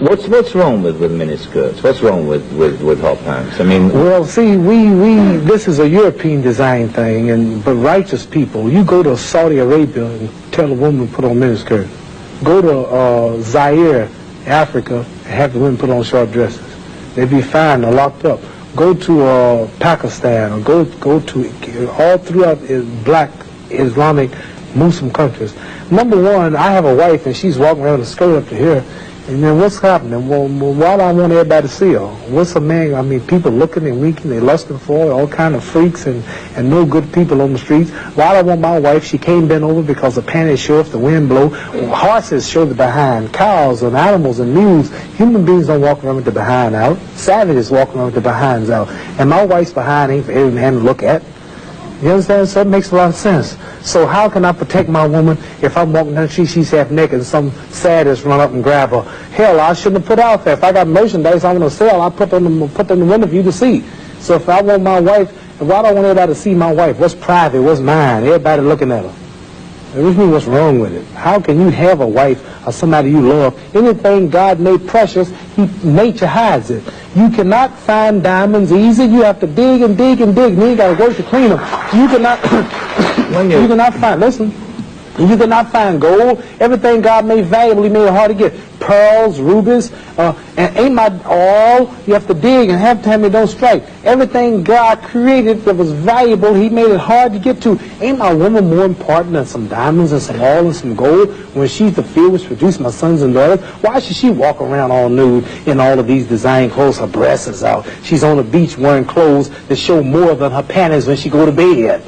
What's wrong with miniskirts? What's wrong with hot pants? I mean, well, see, this is a European design thing, but righteous people, you go to Saudi Arabia and tell a woman to put on miniskirt. Go to Zaire, Africa, and have the women put on short dresses. They'd be fined or locked up. Go to Pakistan, or go to all throughout black Islamic Muslim countries. Number one, I have a wife and she's walking around with a skirt up to here, and then what's happening? Well, why do I want everybody to see her? What's a man? I mean, people looking and winking, they lusting for her, all kind of freaks and no good people on the streets. Why do I want my wife? She can't bend over because the panties show if the wind blow. Horses show the behind. Cows and animals and mules. Human beings don't walk around with the behind out. Savages walk around with the behinds out. And my wife's behind ain't for every man to look at. You understand? So it makes a lot of sense. So how can I protect my woman if I'm walking down the street, she's half naked, and some sadist run up and grab her? Hell, I shouldn't have put out there. If I got merchandise I want to sell, I put them in the window for you to see. So if I want my wife, why do I want everybody to see my wife? What's private? What's mine? Everybody looking at her. What do you mean, what's wrong with it? How can you have a wife or somebody you love? Anything God made precious, nature hides it. You cannot find diamonds easy. You have to dig and dig and dig, and then you got to work to clean them. You cannot, you cannot find, listen, you cannot find gold. Everything God made valuable, He made it hard to get. Pearls, rubies, and ain't my all. You have to dig, and half the time it don't strike. Everything God created that was valuable, He made it hard to get to. Ain't my woman more important than some diamonds and some oil and some gold when she's the field which produced my sons and daughters? Why should she walk around all nude in all of these design clothes? Her breasts is out. She's on the beach wearing clothes that show more than her panties when she go to bed.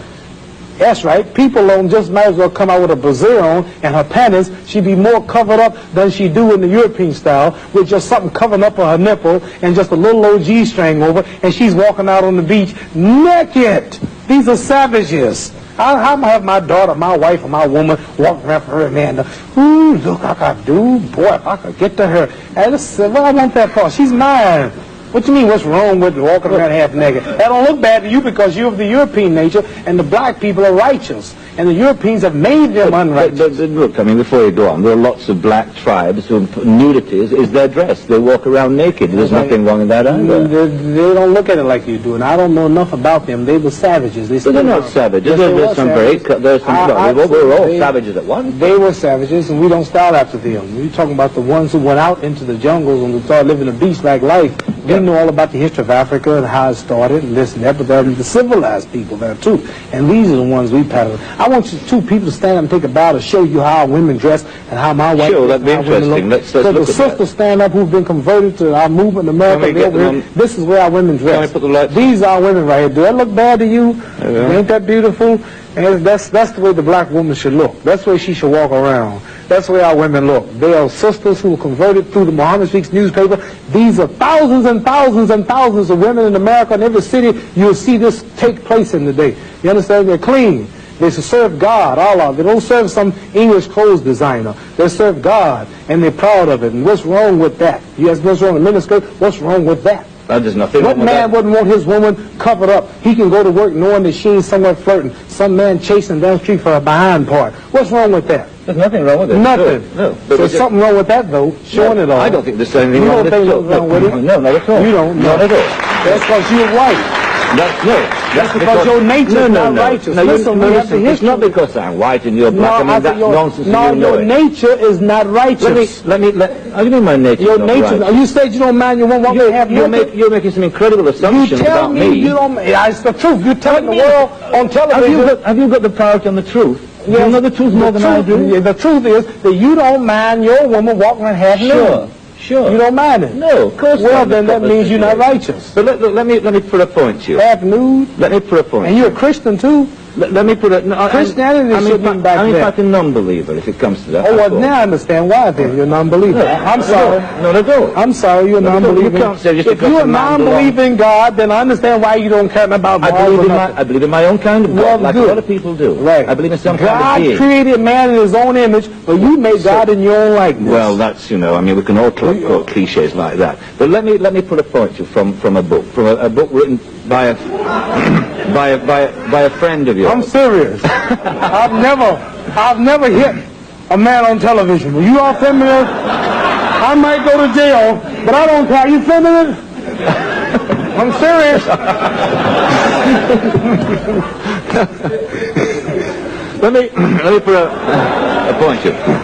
That's right. People don't just might as well come out with a brassiere on and her panties. She'd be more covered up than she do in the European style with just something covering up her nipple and just a little old G-string over, and she's walking out on the beach naked. These are savages. How am I have my daughter, my wife, or my woman walking around for her man? Ooh, look, I could do. Boy, if I could get to her. And well, I want that for. She's mine. What do you mean, what's wrong with walking around half naked? That don't look bad to you because you're of the European nature, and the black people are righteous. And the Europeans have made them unrighteous. But look, I mean, before you go on, there are lots of black tribes who nudity is their dress. They walk around naked. There's nothing wrong in that either. They don't look at it like you do, and I don't know enough about them. They were savages. But they're not savages. There's some we're all savages at once. They were savages, and we don't style after them. We're talking about the ones who went out into the jungles and started living a beast-like life. They know all about the history of Africa and how it started and this and that, but they're the civilized people there too. And these are the ones we pattern. I want you two people to stand up and take a bow to show you how women dress and how my wife Sure, that'd be interesting. Let's so look the at sisters that. Stand up who've been converted to our movement in America. This is where our women dress. Can I put the lights? These are women right here. Do that look bad to you? Yeah. Ain't that beautiful? And that's the way the black woman should look. That's the way she should walk around. That's the way our women look. They are sisters who were converted through the Muhammad Speaks newspaper. These are thousands and thousands and thousands of women in America. In every city, you'll see this take place in the day. You understand? They're clean. They serve God, Allah. They don't serve some English clothes designer. They serve God, and they're proud of it. And what's wrong with that? You ask what's wrong with miniskirt? What's wrong with that? There's nothing What man wouldn't want his woman covered up? He can go to work knowing that she ain't somewhere flirting. Some man chasing down the street for a behind part. What's wrong with that? There's nothing wrong with it. Nothing. No. So there's something wrong with that, though, showing it all. I don't think there's anything you wrong with it. You don't think there's wrong with it? No, not at all. You don't? Not at all. That's because you're white. That's because your nature is not righteous. No, listen, it's not because I'm white and you're black. I mean, that's nonsense. No, your nature is not righteous. How do you mean my nature your is not nature, righteous? You said you don't mind your woman walking half naked. You're making some incredible assumptions about me. You tell me you don't. It's the truth. You're telling the world on television. Have you got the power to tell the truth? You know the truth more than I do. The truth is that you don't mind your woman walking around half naked. Sure. You don't mind it? No, of course not. Well, then that means you're not righteous. But let me put a point to you. Half nude? Let me put a point. And you're a Christian, too? Let me put it. No, Christianity should be back there. I'm in fact a non-believer if it comes to that. Oh, well, now I understand why then. You're a non-believer. I'm sorry. No, I don't. I'm sorry, you're a non-believer. You can't say just if you're a non-believer in God, then I understand why you don't care about God. I believe in my own kind of God, like a lot of people do. Right. I believe in some kind of being. God created man in his own image, but you made God in your own likeness. Well, that's, I mean, we can all quote cliches like that. But let me put a point to you from a book, a book written by a friend of yours. I'm serious. I've never hit a man on television. Were you all familiar? I might go to jail, but I don't care. You filming it? I'm serious. Let me put a point you.